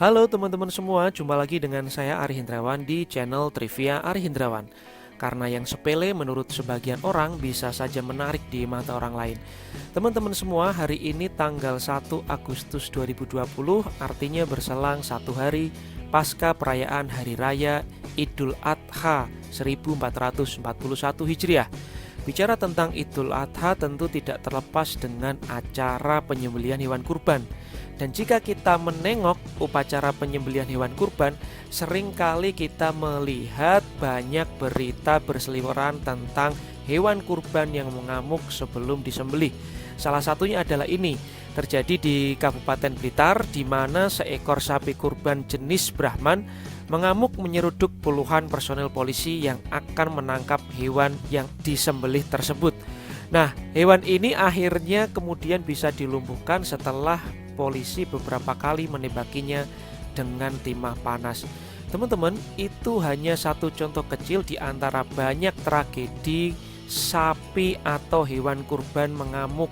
Halo teman-teman semua, jumpa lagi dengan saya Ari Hindrawan di channel Trivia Ari Hindrawan. Karena yang sepele menurut sebagian orang bisa saja menarik di mata orang lain. Teman-teman semua, hari ini tanggal 1 Agustus 2020, artinya berselang satu hari pasca perayaan Hari Raya Idul Adha 1441 Hijriah. Bicara tentang Idul Adha tentu tidak terlepas dengan acara penyembelihan hewan kurban. Dan jika kita menengok upacara penyembelihan hewan kurban, seringkali kita melihat banyak berita berseliweran tentang hewan kurban yang mengamuk sebelum disembelih. Salah satunya adalah ini, terjadi di Kabupaten Blitar, di mana seekor sapi kurban jenis Brahman mengamuk menyeruduk puluhan personel polisi yang akan menangkap hewan yang disembelih tersebut. Nah, hewan ini akhirnya kemudian bisa dilumpuhkan setelah polisi beberapa kali menembakinya dengan timah panas. Teman-teman, itu hanya satu contoh kecil di antara banyak tragedi sapi atau hewan kurban mengamuk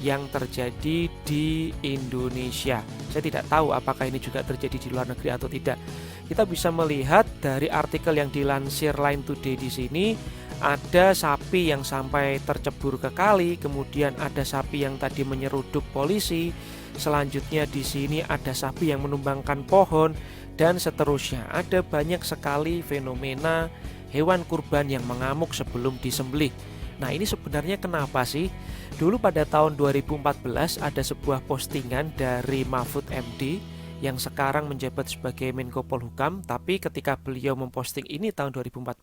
yang terjadi di Indonesia. Saya tidak tahu apakah ini juga terjadi di luar negeri atau tidak. Kita bisa melihat dari artikel yang dilansir Line Today di sini, ada sapi yang sampai tercebur ke kali, kemudian ada sapi yang tadi menyeruduk polisi, selanjutnya di sini ada sapi yang menumbangkan pohon, dan seterusnya. Ada banyak sekali fenomena hewan kurban yang mengamuk sebelum disembelih. Nah, ini sebenarnya kenapa sih? Dulu pada tahun 2014 ada sebuah postingan dari Mahfud MD yang sekarang menjabat sebagai Menko Polhukam, tapi ketika beliau memposting ini tahun 2014,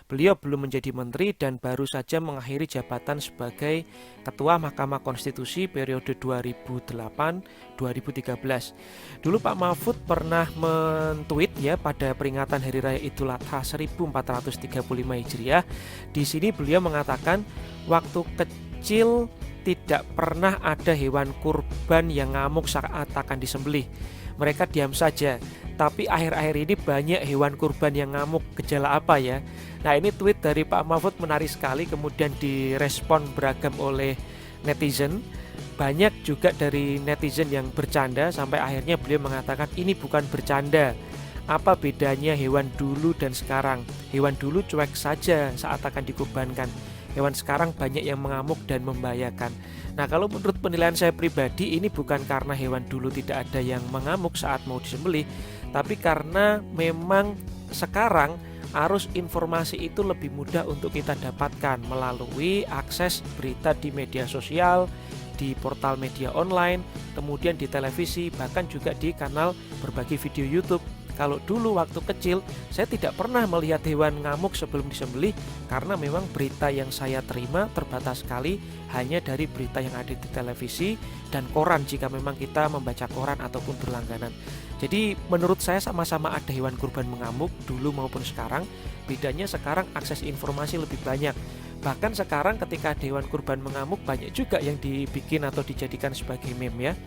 beliau belum menjadi menteri dan baru saja mengakhiri jabatan sebagai Ketua Mahkamah Konstitusi periode 2008-2013. Dulu Pak Mahfud pernah men-tweet ya pada peringatan Hari Raya Idul Adha 1435 Hijriah. Di sini beliau mengatakan, waktu kecil tidak pernah ada hewan kurban yang ngamuk saat akan disembelih. Mereka diam saja. Tapi akhir-akhir ini banyak hewan kurban yang ngamuk. Gejala apa ya? Nah, ini tweet dari Pak Mahfud menarik sekali, kemudian direspon beragam oleh netizen. Banyak juga dari netizen yang bercanda, sampai akhirnya beliau mengatakan ini bukan bercanda. Apa bedanya hewan dulu dan sekarang? Hewan dulu cuek saja saat akan dikurbankan. Hewan sekarang banyak yang mengamuk dan membahayakan. Nah, kalau menurut penilaian saya pribadi, ini bukan karena hewan dulu tidak ada yang mengamuk saat mau disembelih, tapi karena memang sekarang arus informasi itu lebih mudah untuk kita dapatkan melalui akses berita di media sosial, di portal media online, kemudian di televisi, bahkan juga di kanal berbagi video YouTube. Kalau dulu waktu kecil saya tidak pernah melihat hewan ngamuk sebelum disembelih, karena memang berita yang saya terima terbatas sekali, hanya dari berita yang ada di televisi dan koran jika memang kita membaca koran ataupun berlangganan. Jadi menurut saya sama-sama ada hewan kurban mengamuk dulu maupun sekarang. Bedanya sekarang akses informasi lebih banyak. Bahkan sekarang ketika ada hewan kurban mengamuk, banyak juga yang dibikin atau dijadikan sebagai meme ya.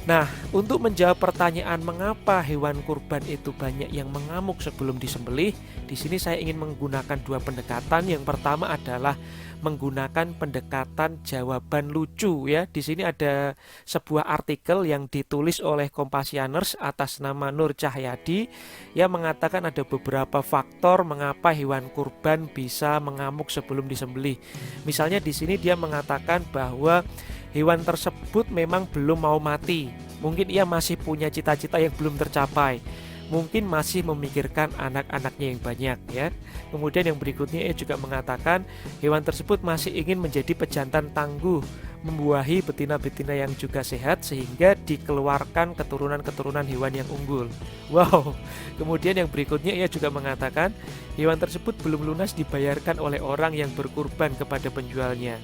Nah, untuk menjawab pertanyaan mengapa hewan kurban itu banyak yang mengamuk sebelum disembelih, di sini saya ingin menggunakan dua pendekatan. Yang pertama adalah menggunakan pendekatan jawaban lucu ya. Di sini ada sebuah artikel yang ditulis oleh Kompasianers atas nama Nur Cahyadi yang mengatakan ada beberapa faktor mengapa hewan kurban bisa mengamuk sebelum disembelih. Misalnya di sini dia mengatakan bahwa hewan tersebut memang belum mau mati. Mungkin ia masih punya cita-cita yang belum tercapai. Mungkin masih memikirkan anak-anaknya yang banyak ya. Kemudian yang berikutnya ia juga mengatakan hewan tersebut masih ingin menjadi pejantan tangguh, membuahi betina-betina yang juga sehat sehingga dikeluarkan keturunan-keturunan hewan yang unggul. Wow. Kemudian yang berikutnya ia juga mengatakan hewan tersebut belum lunas dibayarkan oleh orang yang berkurban kepada penjualnya.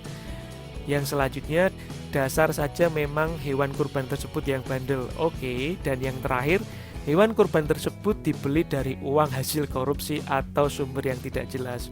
Yang selanjutnya, dasar saja memang hewan kurban tersebut yang bandel. Oke, dan yang terakhir, hewan kurban tersebut dibeli dari uang hasil korupsi atau sumber yang tidak jelas.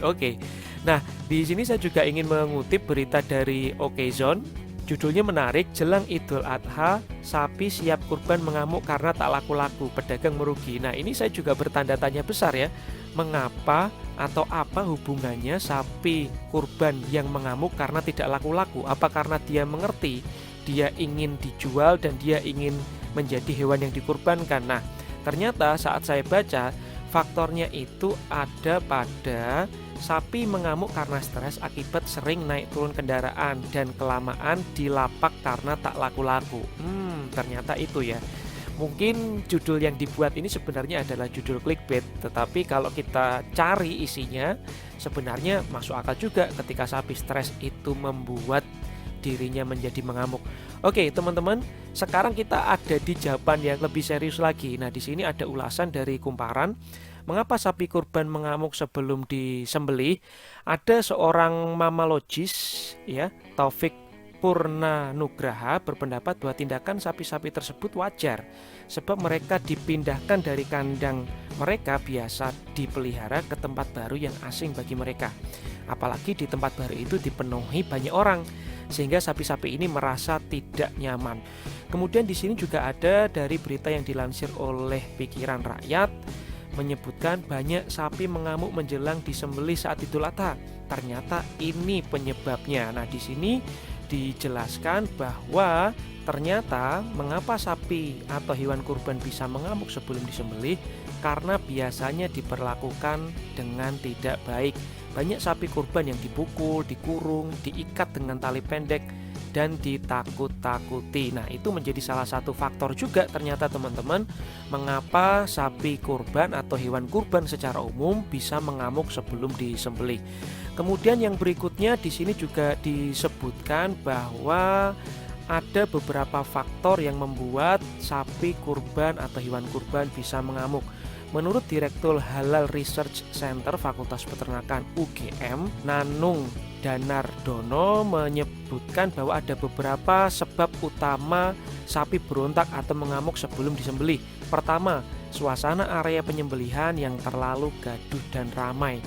Oke. Nah, di sini saya juga ingin mengutip berita dari Okezone. Judulnya menarik, jelang Idul Adha, sapi siap kurban mengamuk karena tak laku-laku, pedagang merugi. Nah, ini saya juga bertanda tanya besar ya. Mengapa atau apa hubungannya sapi kurban yang mengamuk karena tidak laku-laku? Apa karena dia mengerti dia ingin dijual dan dia ingin menjadi hewan yang dikurbankan. Nah, ternyata saat saya baca, faktornya itu ada pada sapi mengamuk karena stres akibat sering naik turun kendaraan dan kelamaan di lapak karena tak laku-laku. Ternyata itu ya. Mungkin judul yang dibuat ini sebenarnya adalah judul clickbait, tetapi kalau kita cari isinya, sebenarnya masuk akal juga ketika sapi stres itu membuat dirinya menjadi mengamuk. Oke, teman-teman, sekarang kita ada di jawaban yang lebih serius lagi. Nah, di sini ada ulasan dari Kumparan. Mengapa sapi kurban mengamuk sebelum disembelih? Ada seorang mamalogis, ya, Taufik Purna Nugraha berpendapat bahwa tindakan sapi-sapi tersebut wajar sebab mereka dipindahkan dari kandang mereka biasa dipelihara ke tempat baru yang asing bagi mereka. Apalagi di tempat baru itu dipenuhi banyak orang sehingga sapi-sapi ini merasa tidak nyaman. Kemudian di sini juga ada dari berita yang dilansir oleh Pikiran Rakyat menyebutkan banyak sapi mengamuk menjelang disembelih saat Idul Adha. Ternyata ini penyebabnya. Nah, di sini dijelaskan bahwa ternyata mengapa sapi atau hewan kurban bisa mengamuk sebelum disembelih, karena biasanya diperlakukan dengan tidak baik. Banyak sapi kurban yang dipukul, dikurung, diikat dengan tali pendek dan ditakut-takuti. Nah, itu menjadi salah satu faktor juga ternyata teman-teman, mengapa sapi kurban atau hewan kurban secara umum bisa mengamuk sebelum disembelih. Kemudian yang berikutnya di sini juga disebutkan bahwa ada beberapa faktor yang membuat sapi kurban atau hewan kurban bisa mengamuk. Menurut Direktur Halal Research Center Fakultas Peternakan UGM, Nanung Danardono menyebutkan bahwa ada beberapa sebab utama sapi berontak atau mengamuk sebelum disembelih. Pertama, suasana area penyembelihan yang terlalu gaduh dan ramai.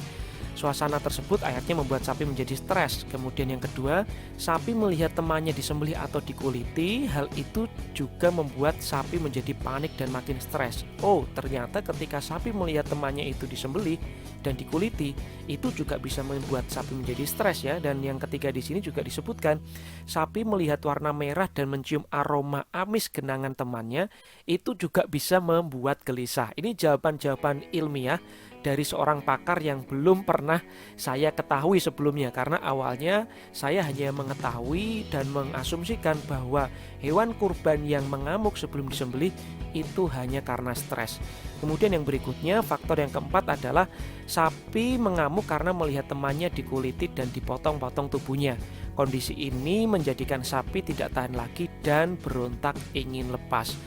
Suasana tersebut akhirnya membuat sapi menjadi stres. Kemudian yang kedua, sapi melihat temannya disembelih atau dikuliti. Hal itu juga membuat sapi menjadi panik dan makin stres. Oh, ternyata ketika sapi melihat temannya itu disembelih dan dikuliti, itu juga bisa membuat sapi menjadi stres ya. Dan yang ketiga di sini juga disebutkan, sapi melihat warna merah dan mencium aroma amis genangan temannya, itu juga bisa membuat gelisah. Ini jawaban-jawaban ilmiah dari seorang pakar yang belum pernah saya ketahui sebelumnya, karena awalnya saya hanya mengetahui dan mengasumsikan bahwa hewan kurban yang mengamuk sebelum disembelih itu hanya karena stres. Kemudian yang berikutnya, faktor yang keempat adalah sapi mengamuk karena melihat temannya dikuliti dan dipotong-potong tubuhnya. Kondisi ini menjadikan sapi tidak tahan lagi dan berontak ingin lepas.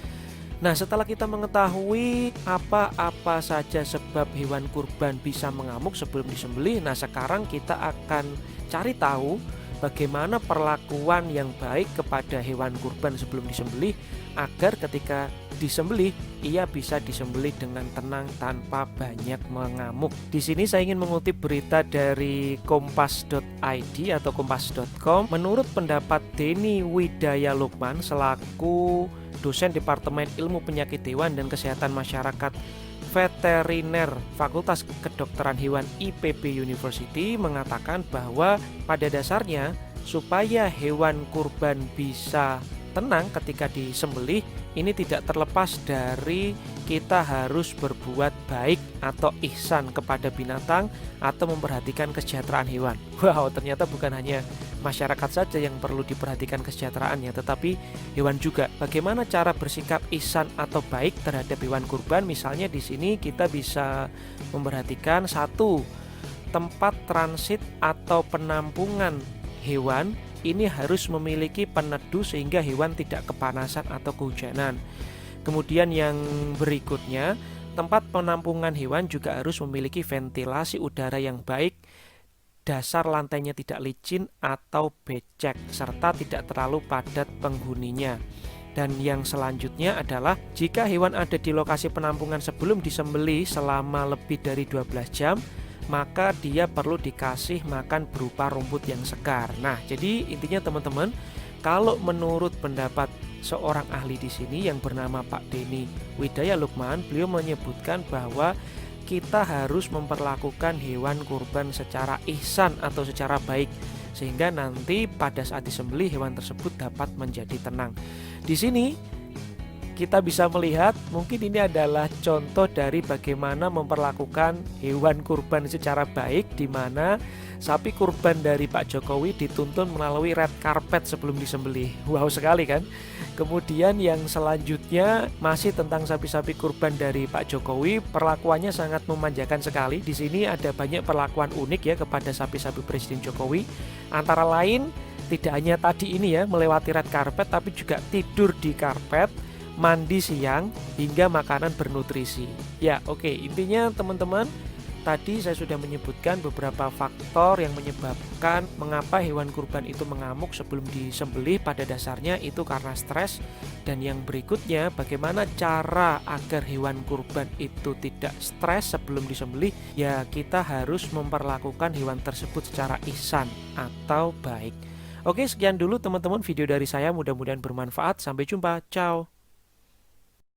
Nah, setelah kita mengetahui apa-apa saja sebab hewan kurban bisa mengamuk sebelum disembelih, nah sekarang kita akan cari tahu bagaimana perlakuan yang baik kepada hewan kurban sebelum disembelih agar ketika disembelih ia bisa disembelih dengan tenang tanpa banyak mengamuk. Di sini saya ingin mengutip berita dari kompas.id atau kompas.com. Menurut pendapat Denny Widaya Lukman selaku dosen Departemen Ilmu Penyakit Hewan dan Kesehatan Masyarakat Veteriner Fakultas Kedokteran Hewan IPB University, mengatakan bahwa pada dasarnya supaya hewan kurban bisa tenang ketika disembelih, ini tidak terlepas dari kita harus berbuat baik atau ihsan kepada binatang atau memperhatikan kesejahteraan hewan. Wow, ternyata bukan hanya masyarakat saja yang perlu diperhatikan kesejahteraannya, tetapi hewan juga. Bagaimana cara bersikap ihsan atau baik terhadap hewan kurban? Misalnya di sini kita bisa memperhatikan satu, tempat transit atau penampungan hewan ini harus memiliki peneduh sehingga hewan tidak kepanasan atau kehujanan. Kemudian yang berikutnya, tempat penampungan hewan juga harus memiliki ventilasi udara yang baik, dasar lantainya tidak licin atau becek, serta tidak terlalu padat penghuninya. Dan yang selanjutnya adalah jika hewan ada di lokasi penampungan sebelum disembelih selama lebih dari 12 jam, maka dia perlu dikasih makan berupa rumput yang segar. Nah, jadi intinya teman-teman, kalau menurut pendapat seorang ahli di sini yang bernama Pak Denny Widaya Lukman, beliau menyebutkan bahwa kita harus memperlakukan hewan kurban secara ihsan atau secara baik, sehingga nanti pada saat disembelih hewan tersebut dapat menjadi tenang. Di sini kita bisa melihat mungkin ini adalah contoh dari bagaimana memperlakukan hewan kurban secara baik, di mana sapi kurban dari Pak Jokowi dituntun melalui red carpet sebelum disembelih. Wow sekali kan? Kemudian yang selanjutnya masih tentang sapi-sapi kurban dari Pak Jokowi, perlakuannya sangat memanjakan sekali. Di sini ada banyak perlakuan unik ya kepada sapi-sapi Presiden Jokowi. Antara lain tidak hanya tadi ini ya melewati red carpet, tapi juga tidur di karpet, mandi siang, hingga makanan bernutrisi. Ya, oke. Intinya teman-teman, tadi saya sudah menyebutkan beberapa faktor yang menyebabkan mengapa hewan kurban itu mengamuk sebelum disembelih. Pada dasarnya itu karena stres. Dan yang berikutnya, bagaimana cara agar hewan kurban itu tidak stres sebelum disembelih? Ya, kita harus memperlakukan hewan tersebut secara ihsan atau baik. Oke, sekian dulu teman-teman video dari saya, mudah-mudahan bermanfaat. Sampai jumpa, ciao.